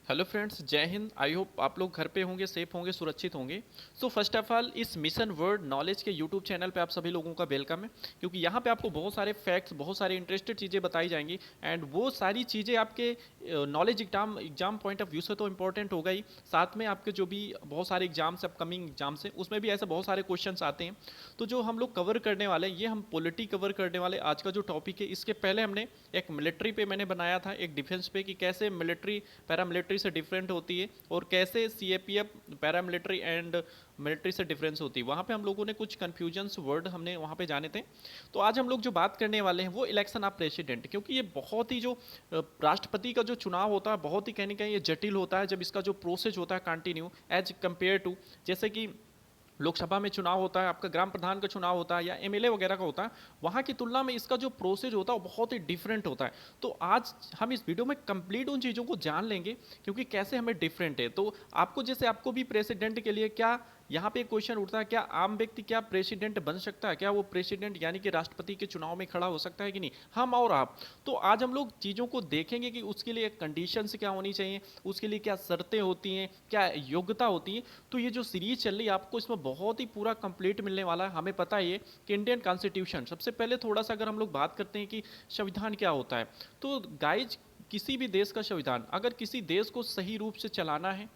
Hello friends, जय Hind. I hope आप लोग घर पे होंगे, सेफ होंगे, सुरक्षित होंगे। सो फर्स्ट ऑफ ऑल, इस मिशन वर्ड नॉलेज के यूट्यूब चैनल पे आप सभी लोगों का वेलकम है, क्योंकि यहाँ पे आपको बहुत सारे फैक्ट्स, बहुत सारी इंटरेस्टेड चीज़ें बताई जाएंगी। एंड वो सारी चीज़ें आपके knowledge exam point of view से तो इंपॉर्टेंट होगा ही, साथ में आपके जो भी बहुत सारे एग्जाम्स, अपकमिंग एग्जाम्स हैं, उसमें भी ऐसे बहुत सारे क्वेश्चन आते हैं। तो जो हम लोग कवर करने वाले हैं, ये हम पॉलिटी कवर करने वाले आज का जो टॉपिक है। इसके पहले हमने एक मिलिट्री पे मैंने बनाया था, एक डिफेंस पे, कि कैसे मिलिट्री पैरामिलिट्री से डिफरेंट होती है और कैसे सीएपीएफ पैरामिलिट्री एंड मिलिट्री से डिफरेंस होती है। वहाँ पे हम लोगों ने कुछ कन्फ्यूजन्स वर्ड हमने वहाँ पे जाने थे। तो आज हम लोग जो बात करने वाले हैं वो इलेक्शन ऑफ प्रेसिडेंट, क्योंकि ये बहुत ही जो राष्ट्रपति का जो चुनाव होता है, बहुत ही कहीं ना कहीं ये जटिल होता है, जब इसका जो प्रोसेस होता है कंटिन्यू एज कम्पेयर टू, जैसे कि लोकसभा में चुनाव होता है, आपका ग्राम प्रधान का चुनाव होता है या एमएलए वगैरह का होता है, वहाँ की तुलना में इसका जो प्रोसेस होता है वो बहुत ही डिफरेंट होता है। तो आज हम इस वीडियो में कंप्लीट उन चीज़ों को जान लेंगे, क्योंकि कैसे हमें डिफरेंट है। तो आपको, जैसे आपको भी प्रेसिडेंट के लिए क्या यहाँ पे क्वेश्चन उठता है, क्या आम व्यक्ति क्या प्रेसिडेंट बन सकता है, क्या वो प्रेसिडेंट यानी कि राष्ट्रपति के चुनाव में खड़ा हो सकता है कि नहीं, हम और आप। तो आज हम लोग चीज़ों को देखेंगे कि उसके लिए कंडीशंस क्या होनी चाहिए, उसके लिए क्या शर्तें होती हैं, क्या योग्यता होती है। तो ये जो सीरीज चल रही है, आपको इसमें बहुत ही पूरा कंप्लीट मिलने वाला है। हमें पता है ये कि इंडियन कॉन्स्टिट्यूशन, सबसे पहले थोड़ा सा अगर हम लोग बात करते हैं कि संविधान क्या होता है, तो गाइज, किसी भी देश का संविधान, अगर किसी देश को सही रूप से चलाना है,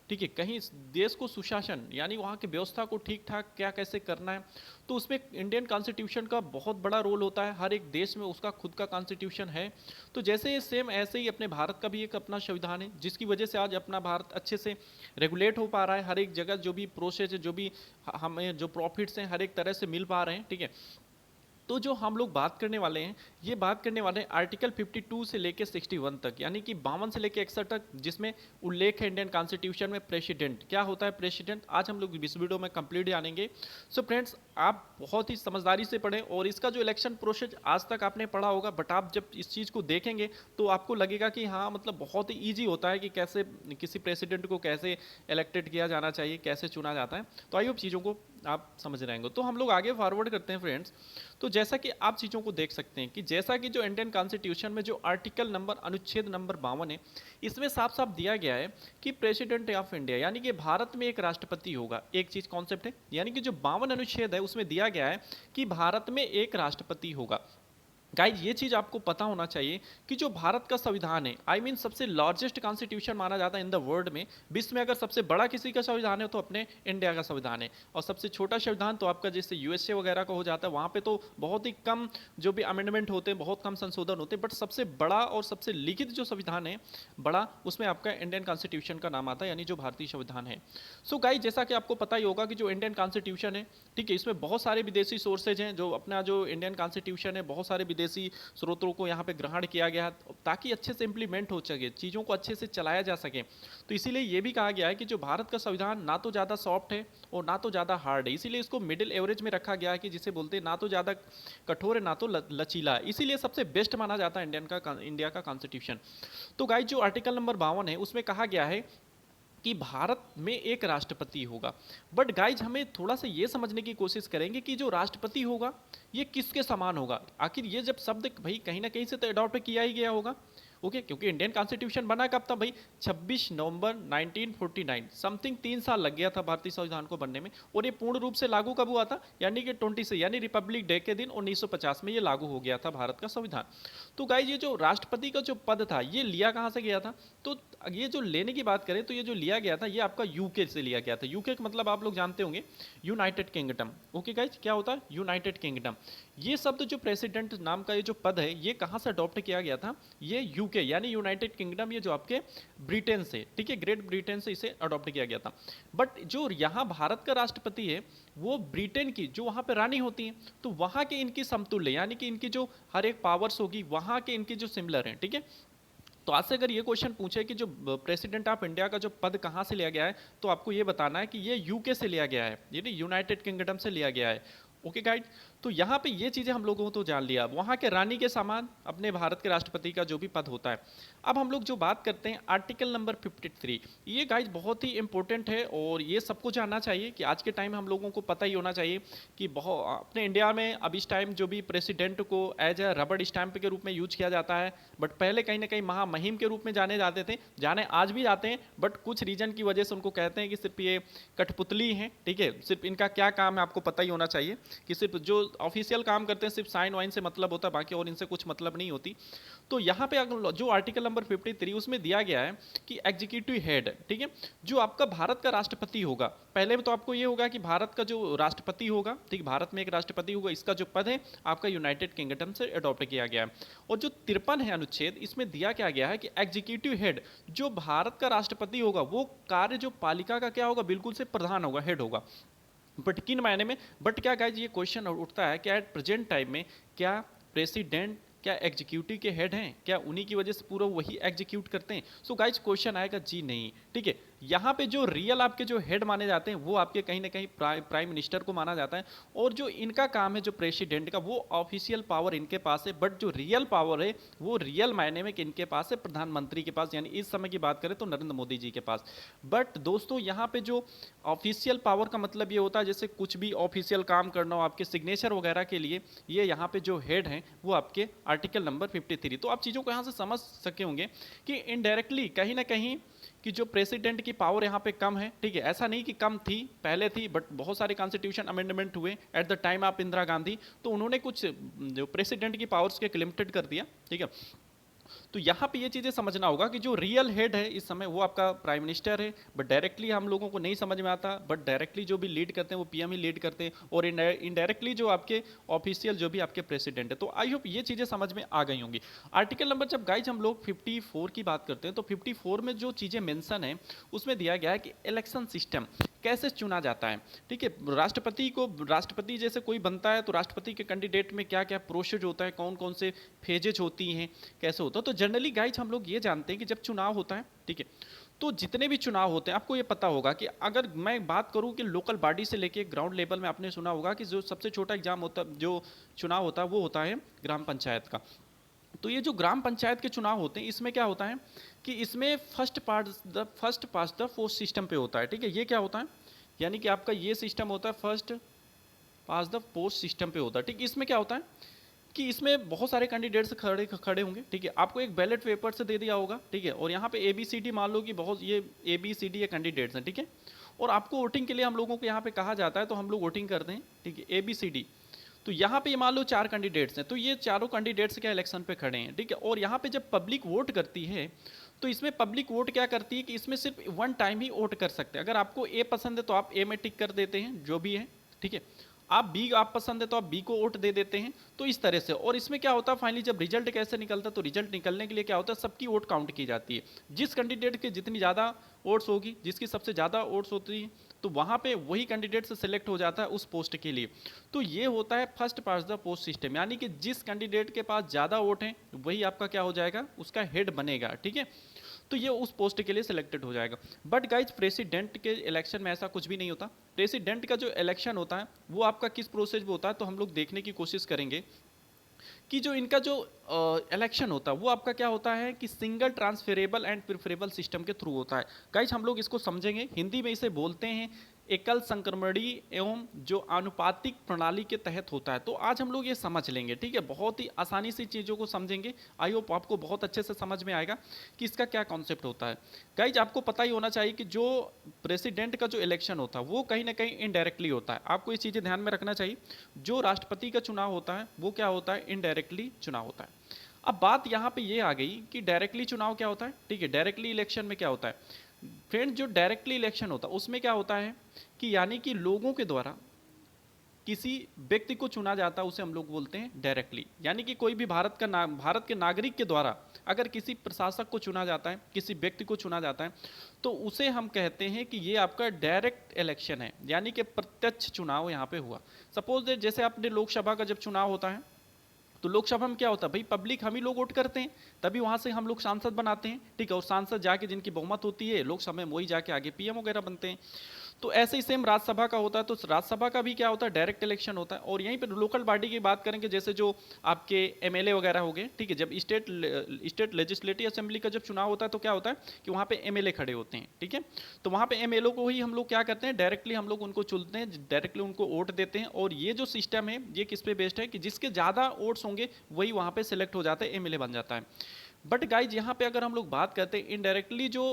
ठीक है, कहीं देश को सुशासन यानी वहाँ की व्यवस्था को ठीक ठाक क्या कैसे करना है, तो उसमें इंडियन कॉन्स्टिट्यूशन का बहुत बड़ा रोल होता है। हर एक देश में उसका खुद का कॉन्स्टिट्यूशन है। तो जैसे ये सेम ऐसे ही अपने भारत का भी एक अपना संविधान है, जिसकी वजह से आज अपना भारत अच्छे से रेगुलेट हो पा रहा है। हर एक जगह जो भी प्रोसेस है, जो भी हमें जो प्रॉफिट्स हैं, हर एक तरह से मिल पा रहे हैं, ठीक है। तो जो हम लोग बात करने वाले हैं, ये बात करने वाले हैं आर्टिकल 52 से लेके 61 तक, यानी कि 52 से लेके 61 तक, जिसमें उल्लेख है इंडियन कॉन्स्टिट्यूशन में प्रेसिडेंट क्या होता है। प्रेसिडेंट आज हम लोग इस वीडियो में कंप्लीट जानेंगे। सो फ्रेंड्स, आप बहुत ही समझदारी से पढ़ें, और इसका जो इलेक्शन प्रोसेस आज तक आपने पढ़ा होगा, बट आप जब इस चीज़ को देखेंगे तो आपको लगेगा कि हाँ, मतलब बहुत ही ईजी होता है कि कैसे किसी प्रेसिडेंट को कैसे इलेक्टेड किया जाना चाहिए, कैसे चुना जाता है। तो आइए अब चीज़ों को आप समझ रहेंगे। तो हम लोग आगे फॉरवर्ड करते हैं फ्रेंड्स। तो जैसा कि आप चीज़ों को देख सकते हैं कि जैसा कि जो इंडियन कॉन्स्टिट्यूशन में जो आर्टिकल नंबर अनुच्छेद नंबर 52 है, इसमें साफ साफ दिया गया है कि प्रेसिडेंट ऑफ इंडिया यानी कि भारत में एक राष्ट्रपति होगा। एक चीज़ कॉन्सेप्ट है, यानी कि जो 52 अनुच्छेद है उसमें दिया गया है कि भारत में एक राष्ट्रपति होगा। गाइज, ये चीज़ आपको पता होना चाहिए कि जो भारत का संविधान है, आई मीन सबसे लार्जेस्ट कॉन्स्टिट्यूशन माना जाता है इन द वर्ल्ड में। विश्व में अगर सबसे बड़ा किसी का संविधान है तो अपने इंडिया का संविधान है, और सबसे छोटा संविधान तो आपका जैसे यूएसए वगैरह का हो जाता है, वहाँ पे तो बहुत ही कम जो भी अमेंडमेंट होते हैं, बहुत कम संशोधन होते हैं। बट सबसे बड़ा और सबसे लिखित जो संविधान है बड़ा, उसमें आपका इंडियन कॉन्स्टिट्यूशन का नाम आता है, यानी जो भारतीय संविधान है। सो गाइज, जैसा कि आपको पता ही होगा कि जो इंडियन कॉन्स्टिट्यूशन है, ठीक है, इसमें बहुत सारे विदेशी सोर्सेज हैं। जो अपना जो इंडियन कॉन्स्टिट्यूशन है, बहुत सारे विदेशी स्रोतों को यहाँ पे ग्रहण किया गया है, ताकि अच्छे से इंप्लीमेंट हो सके, चीज़ों को अच्छे से चलाया जा सके। तो इसीलिए ये भी कहा गया है कि जो भारत का संविधान ना तो ज़्यादा सॉफ्ट है और ना तो ज़्यादा हार्ड है, इसीलिए इसको मिडिल एवरेज में रखा गया है, कि जिसे बोलते हैं ना तो ज़्यादा कठोर है ना तो लचीला है। इसीलिए सबसे बेस्ट माना जाता है इंडिया का कॉन्स्टिट्यूशन। तो गाइस, जो आर्टिकल नंबर 52 है उसमें कहा गया है कि भारत में एक राष्ट्रपति होगा। बट गाइज, हमें थोड़ा सा ये समझने की कोशिश करेंगे कि जो राष्ट्रपति होगा ये किसके समान होगा। आखिर ये जब शब्द भाई कहीं ना कहीं से तो अडॉप्ट किया ही गया होगा, ओके, क्योंकि इंडियन कॉन्स्टिट्यूशन बना कब था भाई, 26 नवंबर 1949, समथिंग 3 साल लग गया था भारतीय संविधान को बनने में। और ये पूर्ण रूप से लागू कब हुआ था, यानी कि 20 से, यानी रिपब्लिक डे के दिन 1950 में ये लागू हो गया था भारत का संविधान। तो गाइज, ये जो राष्ट्रपति का जो पद था ये लिया कहाँ से गया था, तो ये जो लेने की बात करें तो ये जो लिया गया था ये आपका यूके से लिया गया था। यूके का मतलब आप लोग जानते होंगे, यूनाइटेड किंगडम। ओके गाइज, क्या होता है यूनाइटेड किंगडम। ये शब्द जो प्रेसिडेंट नाम का ये जो पद है ये कहाँ से अडॉप्ट किया गया था, ये यूके यानी यूनाइटेड किंगडम, ये जो आपके ब्रिटेन से, ठीक है, ग्रेट ब्रिटेन से इसे अडॉप्ट किया गया था। बट जो यहाँ भारत का राष्ट्रपति है वो ब्रिटेन की जो वहाँ पे रानी होती है, तो वहाँ के इनकी समतुल्य, यानी कि इनकी जो हर एक पावर्स होगी वहाँ के इनकी जो सिमिलर हैं, ठीक है। तो आज से अगर ये क्वेश्चन पूछे कि जो प्रेसिडेंट ऑफ इंडिया का जो पद कहाँ से लिया गया है, तो आपको ये बताना है कि ये यूके से लिया गया है, यानी यूनाइटेड किंगडम से लिया गया है। Okay guide. तो यहाँ पे ये चीज़ें हम लोगों को तो जान लिया, वहाँ के रानी के समान अपने भारत के राष्ट्रपति का जो भी पद होता है। अब हम लोग जो बात करते हैं आर्टिकल नंबर 53, ये गाइज बहुत ही इंपॉर्टेंट है और ये सबको जानना चाहिए कि आज के टाइम हम लोगों को पता ही होना चाहिए कि बहुत अपने इंडिया में अब इस टाइम जो भी प्रेसिडेंट को एज ए रबड़ स्टैंप के रूप में यूज किया जाता है, बट पहले कहीं ना कहीं महामहिम के रूप में जाने जाते थे, जाने आज भी जाते हैं, बट कुछ रीजन की वजह से उनको कहते हैं कि सिर्फ ये कठपुतली हैं, ठीक है, सिर्फ इनका क्या काम है आपको पता ही होना चाहिए कि सिर्फ जो ऑफिशियल काम करते हैं सिर्फ साइन वाइन से मतलब होता है, बाकी और इनसे कुछ मतलब नहीं होती। तो यहाँ पे अगर जो आर्टिकल नंबर 53 उसमें दिया गया है कि एग्जीक्यूटिव हेड, ठीक है, जो आपका भारत का राष्ट्रपति होगा, पहले तो आपको ये होगा कि भारत का जो राष्ट्रपति होगा, ठीक, भारत में एक राष्ट्रपति होगा, इसका जो पद है आपका यूनाइटेड किंगडम से अडॉप्ट किया गया है। और जो 53 है अनुच्छेद, इसमें दिया क्या गया है कि एग्जीक्यूटिव हेड जो भारत का राष्ट्रपति होगा वो कार्य जो पालिका का क्या होगा, बिल्कुल से प्रधान होगा, हेड होगा। बट किन मायने में, बट क्या गाइज ये क्वेश्चन उठता है क्या एट प्रेजेंट टाइम में क्या प्रेसिडेंट क्या एग्जीक्यूटिव के हेड हैं, क्या उन्हीं की वजह से पूरा वही एग्जीक्यूट करते हैं? सो गाइज क्वेश्चन आएगा जी नहीं, ठीक है। यहाँ पे जो रियल आपके जो हेड माने जाते हैं वो आपके कहीं ना कहीं प्राइम मिनिस्टर को माना जाता है, और जो इनका काम है जो प्रेसिडेंट का, वो ऑफिशियल पावर इनके पास है, बट जो रियल पावर है वो रियल मायने में इनके पास है प्रधानमंत्री के पास, यानी इस समय की बात करें तो नरेंद्र मोदी जी के पास। बट दोस्तों यहाँ पे जो ऑफिशियल पावर का मतलब ये होता है जैसे कुछ भी ऑफिशियल काम करना हो आपके सिग्नेचर वगैरह के लिए, ये यहाँ पे जो हेड हैं वो आपके आर्टिकल नंबर 53। तो आप चीज़ों को यहाँ से समझ सके होंगे कि इनडायरेक्टली कहीं ना कहीं कि जो प्रेसिडेंट की पावर यहाँ पे कम है, ठीक है, ऐसा नहीं कि कम थी, पहले थी, बट बहुत सारे कॉन्स्टिट्यूशन अमेंडमेंट हुए at the time of Indira Gandhi, तो उन्होंने कुछ जो प्रेसिडेंट की पावर्स के लिमिटेड कर दिया, ठीक है। तो यहाँ पे ये चीज़ें समझना होगा कि जो रियल हेड है इस समय वो आपका प्राइम मिनिस्टर है, बट डायरेक्टली हम लोगों को नहीं समझ में आता, बट डायरेक्टली जो भी लीड करते हैं वो पीएम ही लीड करते हैं, और इनडायरेक्टली जो आपके ऑफिशियल जो भी आपके प्रेसिडेंट है। तो आई होप ये चीज़ें समझ में आ गई होंगी। आर्टिकल नंबर जब गाइज हम लोग 54 की बात करते हैं तो 54 में जो चीज़ें मेंशन है उसमें दिया गया है कि इलेक्शन सिस्टम कैसे चुना जाता है, ठीक है। राष्ट्रपति को, राष्ट्रपति जैसे कोई बनता है तो राष्ट्रपति के कैंडिडेट में क्या क्या प्रोसेस होता है, कौन कौन से फेजेज होती हैं, कैसे होता है। तो जनरली गाइज हम लोग ये जानते हैं कि जब चुनाव होता है, ठीक है, तो जितने भी चुनाव होते हैं आपको ये पता होगा कि अगर मैं बात करूं कि लोकल बॉडी से लेके ग्राउंड लेवल में आपने सुना होगा कि जो सबसे छोटा एग्जाम होता, जो चुनाव होता है वो होता है ग्राम पंचायत का। तो ये जो ग्राम पंचायत के चुनाव होते हैं इसमें क्या होता है कि इसमें first pass the post system पे होता है, ठीक है। ये क्या होता है, यानी कि आपका ये सिस्टम होता है first pass the post system पे होता है, ठीक। इसमें क्या होता है कि इसमें बहुत सारे कैंडिडेट्स खड़े खड़े होंगे, ठीक है, आपको एक बैलेट पेपर से दे दिया होगा, ठीक है, और यहाँ पे ABCD मान लो कि बहुत ये ABCD ये कैंडिडेट्स हैं, ठीक है, और आपको वोटिंग के लिए हम लोगों को यहाँ पे कहा जाता है तो हम लोग वोटिंग करते हैं, ठीक है, ABCD। तो यहाँ पे मान लो 4 कैंडिडेट्स हैं, तो ये चारों कैंडिडेट्स क्या इलेक्शन पे खड़े हैं, ठीक है, और यहाँ पे जब पब्लिक वोट करती है तो इसमें पब्लिक वोट क्या करती है कि इसमें सिर्फ वन टाइम ही वोट कर सकते हैं। अगर आपको A पसंद है तो आप A में टिक कर देते हैं जो भी है, ठीक है, आप पसंद है तो आप बी को वोट दे देते हैं। तो इस तरह से, और इसमें क्या होता है फाइनली जब रिजल्ट कैसे निकलता है, तो रिजल्ट निकलने के लिए क्या होता है सबकी वोट काउंट की जाती है, जिस कैंडिडेट के जितनी ज़्यादा वोट्स होगी, जिसकी सबसे ज़्यादा वोट्स होती है, तो वहाँ पे वही कैंडिडेट से सिलेक्ट हो जाता है उस पोस्ट के लिए। तो ये होता है first pass the post system, यानी कि जिस कैंडिडेट के पास ज़्यादा वोट हैं वही आपका क्या हो जाएगा, उसका हेड बनेगा, ठीक है। तो ये उस पोस्ट के लिए सिलेक्टेड हो जाएगा। बट गाइज प्रेसिडेंट के इलेक्शन में ऐसा कुछ भी नहीं होता। प्रेसिडेंट का जो इलेक्शन होता है वो आपका किस प्रोसेस में होता है, तो हम लोग देखने की कोशिश करेंगे कि जो इनका जो इलेक्शन होता है वो आपका क्या होता है कि single transferable and preferable system के थ्रू होता है। गाइज हम लोग इसको समझेंगे, हिंदी में इसे बोलते हैं एकल संक्रमणीय एवं जो आनुपातिक प्रणाली के तहत होता है। तो आज हम लोग ये समझ लेंगे, ठीक है, बहुत ही आसानी से चीज़ों को समझेंगे। आई होप आपको बहुत अच्छे से समझ में आएगा कि इसका क्या कॉन्सेप्ट होता है। गाइज आपको पता ही होना चाहिए कि जो प्रेसिडेंट का जो इलेक्शन होता है वो कहीं ना कहीं इनडायरेक्टली होता है। आपको ये चीज़ें ध्यान में रखना चाहिए। जो राष्ट्रपति का चुनाव होता है वो क्या होता है, इनडायरेक्टली चुनाव होता है। अब बात यहाँ पे ये आ गई कि डायरेक्टली चुनाव क्या होता है, ठीक है, डायरेक्टली इलेक्शन में क्या होता है। फ्रेंड जो डायरेक्टली इलेक्शन होता है उसमें क्या होता है कि यानी कि लोगों के द्वारा किसी व्यक्ति को चुना जाता है, उसे हम लोग बोलते हैं डायरेक्टली। यानी कि कोई भी भारत के नागरिक के द्वारा अगर किसी प्रशासक को चुना जाता है, किसी व्यक्ति को चुना जाता है, तो उसे हम कहते हैं कि ये आपका डायरेक्ट इलेक्शन है, यानी कि प्रत्यक्ष चुनाव यहाँ पे हुआ। सपोज जैसे आपने लोकसभा का जब चुनाव होता है तो लोकसभा में क्या होता है भाई, पब्लिक हम ही लोग वोट करते हैं, तभी वहां से हम लोग सांसद बनाते हैं, ठीक है, और सांसद जाके जिनकी बहुमत होती है लोकसभा में वही जाके आगे पीएम वगैरह बनते हैं। तो ऐसे ही सेम राज्यसभा का होता है, तो राज्यसभा का भी क्या होता है, डायरेक्ट इलेक्शन होता है। और यहीं पर लोकल बॉडी की बात करेंगे, जैसे जो आपके एमएलए वगैरह हो गए, ठीक है, जब स्टेट लेजिस्लेटिव असेंबली का जब चुनाव होता है तो क्या होता है कि वहाँ पे एमएलए खड़े होते हैं, ठीक है। तो वहाँ पे एमएलए को ही हम लोग क्या करते हैं, डायरेक्टली हम लोग उनको चुनते हैं, डायरेक्टली उनको वोट देते हैं। और ये जो सिस्टम है ये किस पे बेस्ड है कि जिसके ज़्यादा वोट्स होंगे वही वहाँ पे सिलेक्ट हो जाता है, एमएलए बन जाता है। बट गाइज यहाँ पे अगर हम लोग बात करते हैं इनडायरेक्टली जो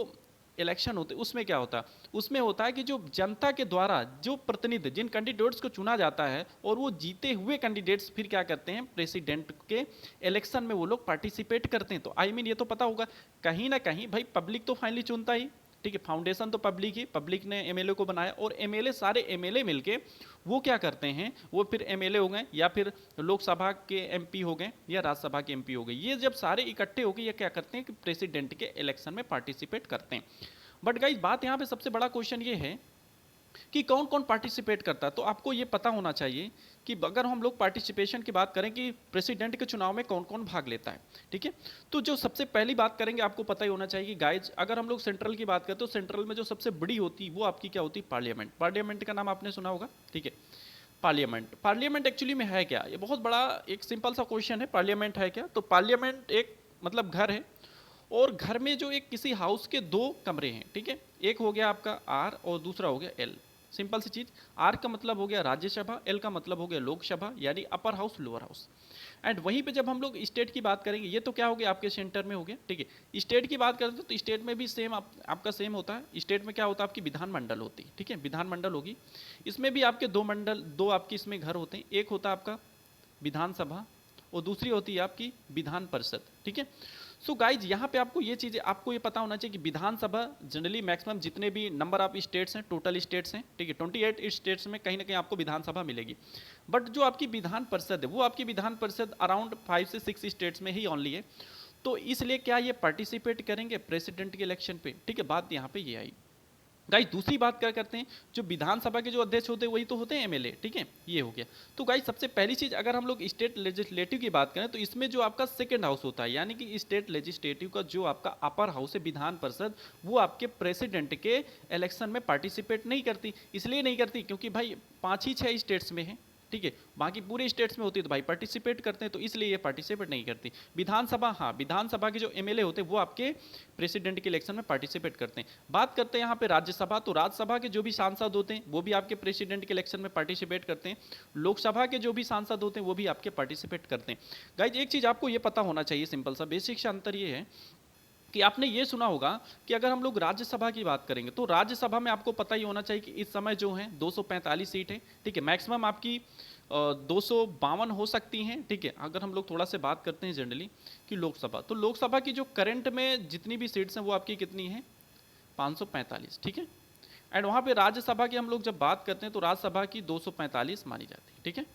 इलेक्शन होते हैं, उसमें क्या होता है, उसमें होता है कि जो जनता के द्वारा जो प्रतिनिधि जिन कैंडिडेट्स को चुना जाता है और वो जीते हुए कैंडिडेट्स फिर क्या करते हैं, प्रेसिडेंट के इलेक्शन में वो लोग पार्टिसिपेट करते हैं। तो आई मीन ये तो पता होगा कहीं ना कहीं भाई पब्लिक तो फाइनली चुनता ही, ठीक है, फाउंडेशन तो पब्लिक ही, पब्लिक ने एमएलए को बनाया और एमएलए सारे एमएलए मिलके वो क्या करते हैं, वो फिर एमएलए हो गए या फिर लोकसभा के एमपी हो गए या राज्यसभा के एमपी हो गए, ये जब सारे इकट्ठे हो गए ये क्या करते हैं कि प्रेसिडेंट के इलेक्शन में पार्टिसिपेट करते हैं। बट गाइस बात यहाँ पे सबसे बड़ा क्वेश्चन ये है कि कौन कौन पार्टिसिपेट करता है। तो आपको ये पता होना चाहिए कि अगर हम लोग पार्टिसिपेशन की बात करें कि प्रेसिडेंट के चुनाव में कौन कौन भाग लेता है, ठीक है। तो जो सबसे पहली बात करेंगे आपको पता ही होना चाहिए कि गाइज अगर हम लोग सेंट्रल की बात करें तो सेंट्रल में जो सबसे बड़ी होती है वो आपकी क्या होती है, पार्लियामेंट। पार्लियामेंट का नाम आपने सुना होगा, ठीक है। पार्लियामेंट, पार्लियामेंट एक्चुअली में है क्या, ये बहुत बड़ा एक सिंपल सा क्वेश्चन है, पार्लियामेंट है क्या। तो पार्लियामेंट एक मतलब घर है और घर में जो एक किसी हाउस के दो कमरे हैं, ठीक है, एक हो गया आपका आर और दूसरा हो गया एल। सिंपल सी चीज, आर का मतलब हो गया राज्यसभा, एल का मतलब हो गया लोकसभा, यानी upper house lower house. And वहीं पे जब हम लोग स्टेट की बात करेंगे, ये तो क्या हो गया आपके सेंटर में हो गया, ठीक है। स्टेट की बात करते हैं तो स्टेट में भी सेम आपका सेम होता है। स्टेट में क्या होता है, आपकी विधानमंडल होती है, ठीक है, विधानमंडल होगी। इसमें भी आपके दो मंडल, दो आपके इसमें घर होते हैं, एक होता है आपका विधानसभा और दूसरी होती है आपकी विधान परिषद, ठीक है। सो गाइज यहाँ पे आपको ये चीज़ें आपको ये पता होना चाहिए कि विधानसभा जनरली मैक्सिमम जितने भी नंबर ऑफ स्टेट्स हैं, टोटल स्टेट्स हैं, ठीक है, 28 स्टेट्स में कहीं ना कहीं आपको विधानसभा मिलेगी। बट जो आपकी विधान परिषद है वो आपकी विधान परिषद अराउंड 5 से 6 स्टेट्स में ही ओनली है। तो इसलिए क्या ये पार्टिसिपेट करेंगे प्रेसिडेंट के इलेक्शन पे, ठीक है, बात यहाँ पे ये आई। गाइस दूसरी बात क्या करते हैं, जो विधानसभा के जो अध्यक्ष होते हैं वही तो होते हैं एमएलए, ठीक है, ये हो गया। तो गाइस सबसे पहली चीज अगर हम लोग स्टेट लेजिस्लेटिव की बात करें तो इसमें जो आपका सेकंड हाउस होता है, यानी कि स्टेट लेजिस्लेटिव का जो आपका अपर हाउस है विधान परिषद, वो आपके प्रेसिडेंट के इलेक्शन में पार्टिसिपेट नहीं करती। इसलिए नहीं करती क्योंकि भाई 5 ही 6 स्टेट्स में है, ठीक है, बाकी पूरे स्टेट्स में होती है तो भाई पार्टिसिपेट करते हैं, तो इसलिए ये पार्टिसिपेट नहीं करती। विधानसभा, हाँ, विधानसभा के जो एमएलए होते हैं वो आपके प्रेसिडेंट के इलेक्शन में पार्टिसिपेट करते हैं। बात करते हैं यहाँ पे राज्यसभा, तो राज्यसभा के जो भी सांसद होते हैं वो भी आपके प्रेसिडेंट के इलेक्शन में पार्टिसिपेट करते हैं। लोकसभा के जो भी सांसद होते हैं वो भी आपके पार्टिसिपेट करते हैं। गाइज एक चीज आपको ये पता होना चाहिए, सिंपल सा बेसिक सा अंतर ये है कि आपने ये सुना होगा कि अगर हम लोग राज्यसभा की बात करेंगे तो राज्यसभा में आपको पता ही होना चाहिए कि इस समय जो है 245 सीट है, ठीक है, मैक्सिमम आपकी 252 हो सकती हैं, ठीक है। अगर हम लोग थोड़ा से बात करते हैं जनरली कि लोकसभा, तो लोकसभा की जो करंट में जितनी भी सीट्स हैं वो आपकी कितनी है, 545, ठीक है। एंड वहाँ पे राज्यसभा की हम लोग जब बात करते हैं तो राज्यसभा की 245 मानी जाती है, ठीक है,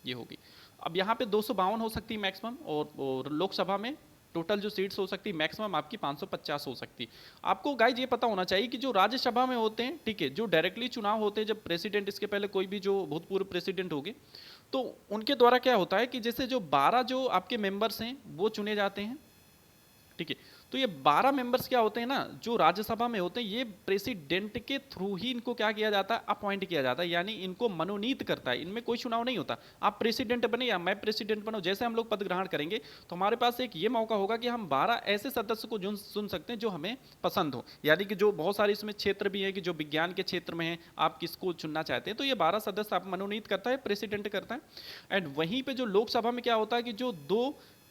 ये होगी। अब यहाँ पे 252 हो सकती है मैक्सिमम, और लोकसभा में टोटल जो सीट्स हो सकती है मैक्सिमम आपकी 550 हो सकती है। आपको गाइज ये पता होना चाहिए कि जो राज्यसभा में होते हैं, ठीक है, जो डायरेक्टली चुनाव होते हैं, जब प्रेसिडेंट, इसके पहले कोई भी जो भूतपूर्व प्रेसिडेंट होंगे तो उनके द्वारा क्या होता है कि जैसे जो 12 जो आपके मेंबर्स हैं वो चुने जाते हैं, ठीक है। तो ये 12 मेंबर्स क्या होते हैं ना, जो राज्यसभा में होते हैं, ये प्रेसिडेंट के थ्रू ही इनको क्या किया जाता है, अपॉइंट किया जाता है, यानी इनको मनोनीत करता है। इनमें कोई चुनाव नहीं होता, आप प्रेसिडेंट बने या मैं प्रेसिडेंट बनूं, जैसे हम लोग पद ग्रहण करेंगे तो हमारे पास एक ये मौका होगा कि हम 12 ऐसे सदस्य को चुन सकते हैं जो हमें पसंद हो, यानी कि जो बहुत सारे इसमें क्षेत्र भी है कि जो विज्ञान के क्षेत्र में है, आप किसको चुनना चाहते हैं, तो ये 12 सदस्य आप मनोनीत करता है, प्रेसिडेंट करता है। एंड वहीं पर जो लोकसभा में क्या होता है कि जो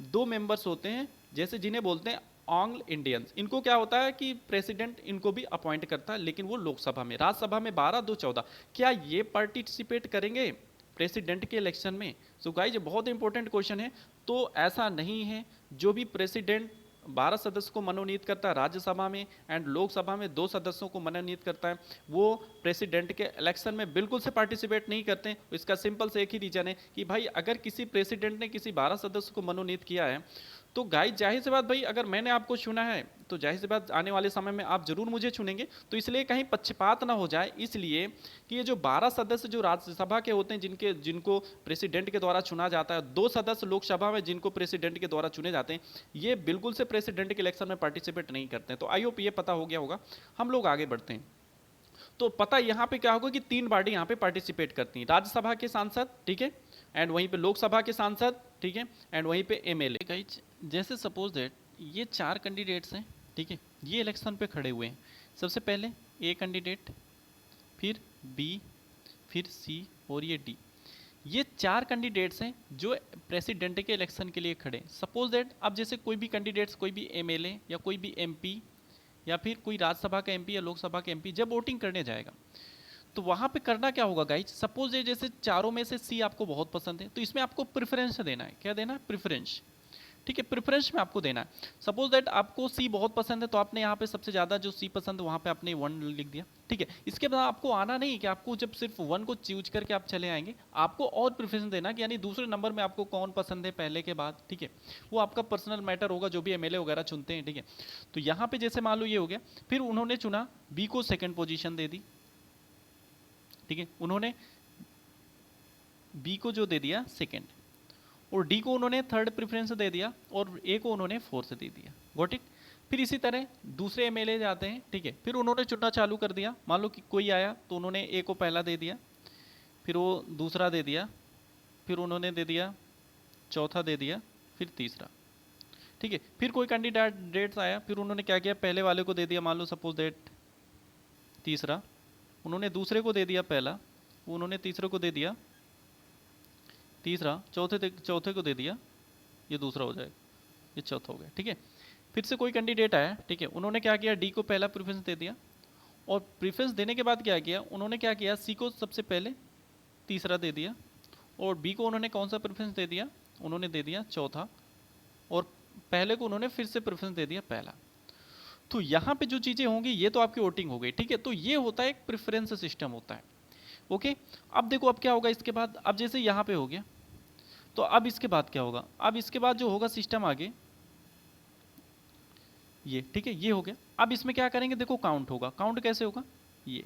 दो मेंबर्स होते हैं, जैसे जिन्हें बोलते हैं ऑंग्ल इंडियंस, इनको क्या होता है कि प्रेसिडेंट इनको भी अपॉइंट करता है, लेकिन वो लोकसभा में। राज्यसभा में 12, 2, 14, क्या ये पार्टिसिपेट करेंगे प्रेसिडेंट के इलेक्शन में? सो गाइस ये बहुत इंपॉर्टेंट क्वेश्चन है। तो ऐसा नहीं है, जो भी प्रेसिडेंट 12 सदस्य को मनोनीत करता है राज्यसभा में एंड लोकसभा में 2 सदस्यों को मनोनीत करता है, वो प्रेसिडेंट के इलेक्शन में बिल्कुल से पार्टिसिपेट नहीं करते हैं। इसका सिंपल से एक ही रीजन है कि भाई अगर किसी प्रेसिडेंट ने किसी 12 सदस्य को मनोनीत किया है तो गाइस जाहिर सी बात, भाई अगर मैंने आपको चुना है तो जाहिर सी बात आने वाले समय में आप जरूर मुझे चुनेंगे। तो इसलिए कहीं पक्षपात ना हो जाए, इसलिए कि ये जो 12 सदस्य जो राज्यसभा के होते हैं जिनको प्रेसिडेंट के द्वारा चुना जाता है, 2 सदस्य लोकसभा में जिनको प्रेसिडेंट के द्वारा चुने जाते हैं, ये बिल्कुल से प्रेसिडेंट के इलेक्शन में पार्टिसिपेट नहीं करते हैं। तो आई होप ये पता हो गया होगा। हम लोग आगे बढ़ते हैं। तो पता यहाँ पे क्या होगा कि 3 पार्टी यहाँ पे पार्टिसिपेट करती हैं, राज्यसभा के सांसद, ठीक है, एंड वहीं पे लोकसभा के सांसद, ठीक है, एंड वहीं पे एमएलए। गाइस जैसे सपोज दैट ये 4 कैंडिडेट्स हैं, ठीक है, ये इलेक्शन पे खड़े हुए हैं। सबसे पहले ए कैंडिडेट, फिर बी, फिर सी और ये डी। ये 4 कैंडिडेट्स हैं जो प्रेसिडेंट के इलेक्शन के लिए खड़े। सपोज दैट अब जैसे कोई भी कैंडिडेट्स, कोई भी एमएलए या कोई भी एमपी या फिर कोई राज्यसभा का एमपी या लोकसभा का एमपी जब वोटिंग करने जाएगा तो वहाँ पे करना क्या होगा गाइज। सपोज ये जैसे चारों में से सी आपको बहुत पसंद है तो इसमें आपको प्रेफरेंस देना है। क्या देना है? प्रेफरेंस, ठीक है, प्रेफरेंस में आपको देना है। सपोज दैट आपको सी बहुत पसंद है तो आपने यहाँ पे सबसे ज़्यादा जो सी पसंद है वहाँ पे आपने 1 लिख दिया, ठीक है। इसके बाद आपको आना नहीं कि आपको जब सिर्फ 1 को चूज करके आप चले आएंगे, आपको और प्रेफरेंस देना कि यानी दूसरे नंबर में आपको कौन पसंद है पहले के बाद, ठीक है। वो आपका पर्सनल मैटर होगा, जो भी एमएलए वगैरह चुनते हैं, ठीक है। तो यहाँ पे जैसे मान लो ये हो गया, फिर उन्होंने चुना बी को सेकेंड पोजिशन दे दी, ठीक है, उन्होंने बी को जो दे दिया सेकेंड, और डी को उन्होंने थर्ड प्रेफरेंस दे दिया और ए को उन्होंने फोर्थ दे दिया। Got it. फिर इसी तरह दूसरे एमएलए जाते हैं, ठीक है, फिर उन्होंने चुनना चालू कर दिया। मान लो कि कोई आया तो उन्होंने ए को पहला दे दिया, फिर वो दूसरा दे दिया, फिर उन्होंने दे दिया चौथा दे दिया, फिर तीसरा, ठीक है। फिर कोई कैंडिडेट्स आया, फिर उन्होंने क्या किया, पहले वाले को दे दिया, मान लो सपोज दैट तीसरा, उन्होंने दूसरे को दे दिया पहला, उन्होंने तीसरे को दे दिया तीसरा, चौथे को दे दिया, ये दूसरा हो जाएगा, ये चौथा हो गया, ठीक है। फिर से कोई कैंडिडेट आया, ठीक है, उन्होंने क्या किया, डी को पहला प्रेफरेंस दे दिया, और प्रेफरेंस देने के बाद क्या किया, उन्होंने क्या किया, सी को सबसे पहले तीसरा दे दिया, और बी को उन्होंने कौन सा प्रेफरेंस दे दिया, उन्होंने दे दिया चौथा, और पहले को उन्होंने फिर से प्रेफरेंस दे दिया पहला। तो यहाँ पे जो चीज़ें होंगी ये तो आपकी वोटिंग हो गई, ठीक है। तो ये होता है एक प्रेफरेंस सिस्टम होता है, ओके। अब देखो अब क्या होगा इसके बाद, अब जैसे यहाँ पे हो गया तो अब इसके बाद क्या होगा, अब इसके बाद जो होगा सिस्टम आगे ये, ठीक है, ये हो गया। अब इसमें क्या करेंगे, देखो काउंट होगा। काउंट कैसे होगा, ये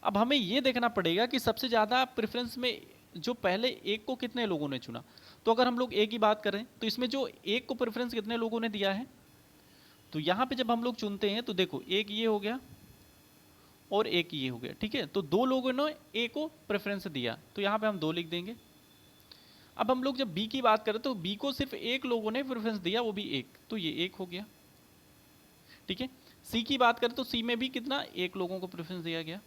अब हमें ये देखना पड़ेगा कि सबसे ज़्यादा प्रेफरेंस में जो पहले एक को कितने लोगों ने चुना। तो अगर हम लोग एक की बात करें तो इसमें जो एक को प्रेफरेंस कितने लोगों ने दिया है, तो यहाँ पे जब हम लोग चुनते हैं तो देखो एक ये हो गया और एक ये हो गया, ठीक है। तो 2 लोगों ने ए को प्रेफरेंस दिया तो यहाँ पे हम 2 लिख देंगे। अब हम लोग जब बी की बात करें तो बी को सिर्फ एक लोगों ने प्रेफरेंस दिया, वो भी एक, तो ये एक हो गया, ठीक है। सी की बात करें तो सी में भी कितना, एक लोगों को प्रेफरेंस दिया गया,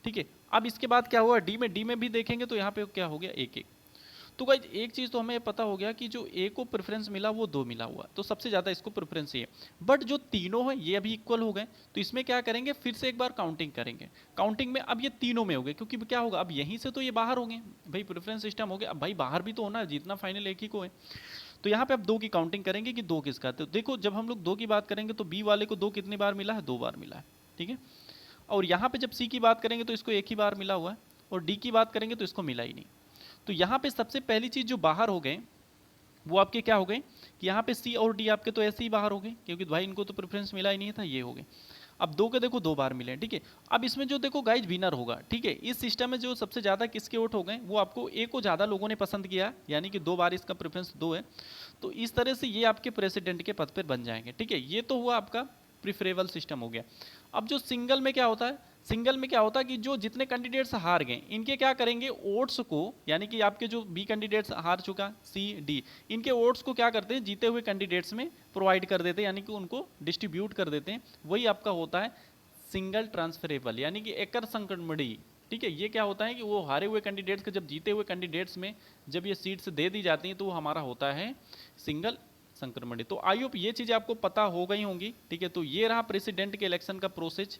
ठीक है। अब इसके बाद क्या हुआ, डी में भी देखेंगे तो यहाँ पे क्या हो गया, एक एक। तो गाइज एक चीज़ तो हमें पता हो गया कि जो ए को प्रेफरेंस मिला वो 2 मिला हुआ, तो सबसे ज़्यादा इसको प्रेफरेंस ही है। बट जो तीनों है ये अभी इक्वल हो गए, तो इसमें क्या करेंगे, फिर से एक बार काउंटिंग करेंगे। काउंटिंग में अब ये तीनों में हो गए, क्योंकि क्या होगा, अब यहीं से तो ये बाहर होंगे भाई, प्रेफरेंस सिस्टम हो गया, अब भाई बाहर भी तो होना है, जीतना फाइनल एक ही को है। तो यहाँ पे आप 2 की काउंटिंग करेंगे कि 2 किसका, तो देखो जब हम लोग 2 की बात करेंगे तो बी वाले को 2 कितनी बार मिला है, 2 बार मिला है, ठीक है। और यहाँ पे जब सी की बात करेंगे तो इसको एक ही बार मिला हुआ है, और डी की बात करेंगे तो इसको मिला ही नहीं। तो यहाँ पे सबसे पहली चीज़ जो बाहर हो गए वो आपके क्या हो गए कि यहाँ पे सी और डी आपके तो ऐसे ही बाहर हो गए, क्योंकि भाई इनको तो प्रेफरेंस मिला ही नहीं था, ये हो गए। अब 2 के देखो 2 बार मिले, ठीक है। अब इसमें जो देखो गाइज विनर होगा, ठीक है, इस सिस्टम में जो सबसे ज़्यादा किसके वोट हो गए, वो आपको ए को ज़्यादा लोगों ने पसंद किया, यानी कि 2 बार इसका प्रेफरेंस 2 है। तो इस तरह से ये आपके प्रेसिडेंट के पद पर बन जाएंगे, ठीक है। ये तो हुआ आपका प्रिफरेबल सिस्टम हो गया। अब जो सिंगल में क्या होता है, सिंगल में क्या होता है कि जो जितने कैंडिडेट्स हार गए इनके क्या करेंगे, वोट्स को, यानी कि आपके जो बी कैंडिडेट्स हार चुका सी डी, इनके वोट्स को क्या करते हैं, जीते हुए कैंडिडेट्स में प्रोवाइड कर देते हैं, यानी कि उनको डिस्ट्रीब्यूट कर देते हैं। वही आपका होता है सिंगल ट्रांसफरेबल, यानी कि एकर संक्रमणी, ठीक है। ये क्या होता है कि वो हारे हुए कैंडिडेट्स के जब जीते हुए कैंडिडेट्स में जब ये सीट्स दे दी जाती हैं तो वो हमारा होता है सिंगल संक्रमणित। तो आई होप ये चीज़ें आपको पता हो गई होंगी, ठीक है। तो ये रहा प्रेसिडेंट के इलेक्शन का प्रोसेस।